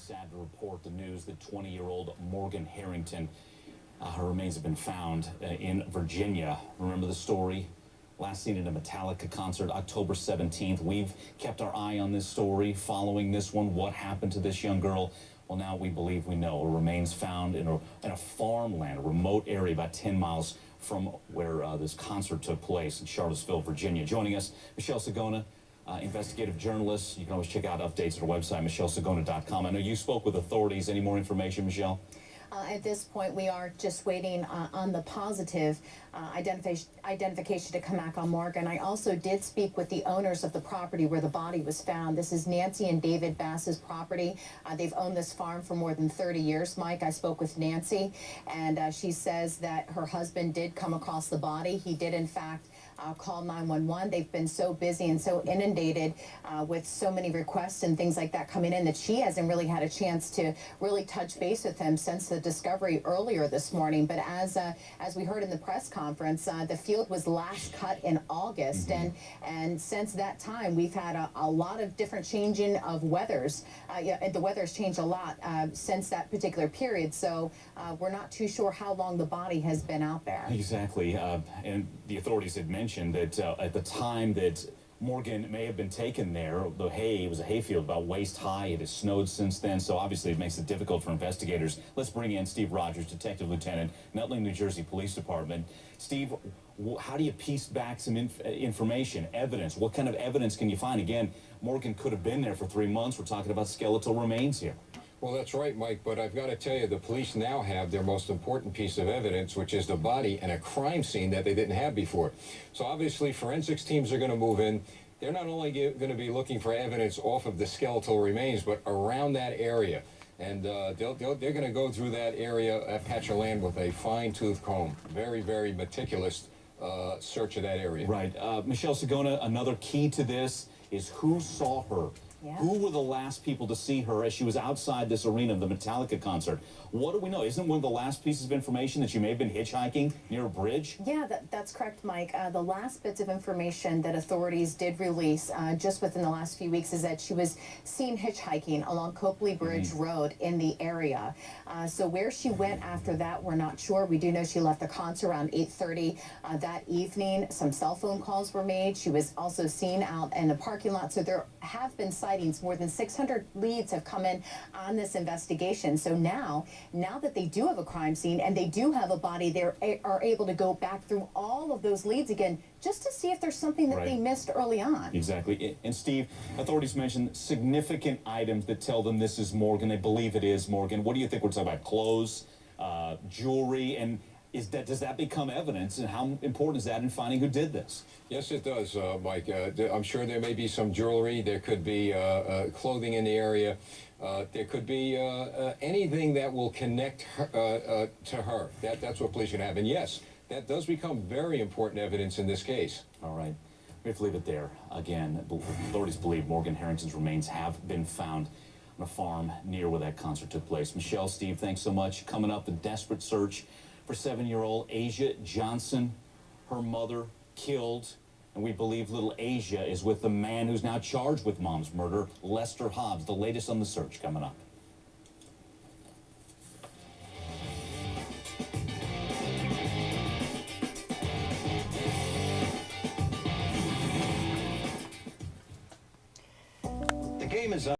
sad to report the news that 20-year-old Morgan Harrington, her remains have been found in Virginia. Remember the story? Last seen at a Metallica concert, October 17th. We've kept our eye on this story, following this one. What happened to this young girl? Well, now we believe we know. Her remains found in a farmland, a remote area about 10 miles from where this concert took place in Charlottesville, Virginia. Joining us, Michelle Sagona, investigative journalist. You can always check out updates at our website, michellesagona.com. I know you spoke with authorities. Any more information, Michelle? At this point, we are just waiting on the positive identification to come back on Morgan. I also did speak with the owners of the property where the body was found. This is Nancy and David Bass's property. They've owned this farm for more than 30 years. Mike, I spoke with Nancy, and she says that her husband did come across the body. He did, in fact, call 911. They've been so busy and so inundated with so many requests and things like that coming in that she hasn't really had a chance to really touch base with him since the discovery earlier this morning. But as we heard in the press conference, the field was last cut in August, and since that time we've had a lot of different changing of weathers. The weather's changed a lot since that particular period, so we're not too sure how long the body has been out there. Exactly, and the authorities had mentioned that at the time that Morgan may have been taken there, the hay, it was a hayfield about waist high. It has snowed since then, so obviously it makes it difficult for investigators. Let's bring in Steve Rogers, Detective Lieutenant, Nutley, New Jersey Police Department. Steve, how do you piece back some information, evidence? What kind of evidence can you find? Again, Morgan could have been there for 3 months. We're talking about skeletal remains here. Well, that's right, Mike, but I've got to tell you, the police now have their most important piece of evidence, which is the body and a crime scene that they didn't have before. So obviously, forensics teams are going to move in. They're not only going to be looking for evidence off of the skeletal remains, but around that area. And they're going to go through that area, that patch of land, with a fine-tooth comb. Very, very meticulous search of that area. Right. Michelle Sagona, another key to this is who saw her. Yeah. Who were the last people to see her as she was outside this arena of the Metallica concert? What do we know? Isn't one of the last pieces of information that she may have been hitchhiking near a bridge? Yeah, that's correct, Mike. The last bits of information that authorities did release just within the last few weeks is that she was seen hitchhiking along Copley Bridge Road in the area. So where she went after that, we're not sure. We do know she left the concert around 8:30 that evening. Some cell phone calls were made. She was also seen out in the parking lot. So there have been sightings. More than 600 leads have come in on this investigation. So now that they do have a crime scene and they do have a body, they are able to go back through all of those leads again just to see if there's something that they missed early on. Exactly. And Steve, authorities mentioned significant items that tell them this is Morgan. They believe it is Morgan. What do you think we're talking about? Clothes, jewelry, and does that become evidence, and how important is that in finding who did this? Yes, it does, Mike. I'm sure there may be some jewelry. There could be clothing in the area. There could be anything that will connect her, to her. That's what police should have. And yes, that does become very important evidence in this case. All right. We have to leave it there. Again, authorities believe Morgan Harrington's remains have been found on a farm near where that concert took place. Michelle, Steve, thanks so much. Coming up, the desperate search for 7-year-old Asia Johnson, her mother killed, and we believe little Asia is with the man who's now charged with mom's murder, Lester Hobbs. The latest on the search coming up. The game is up.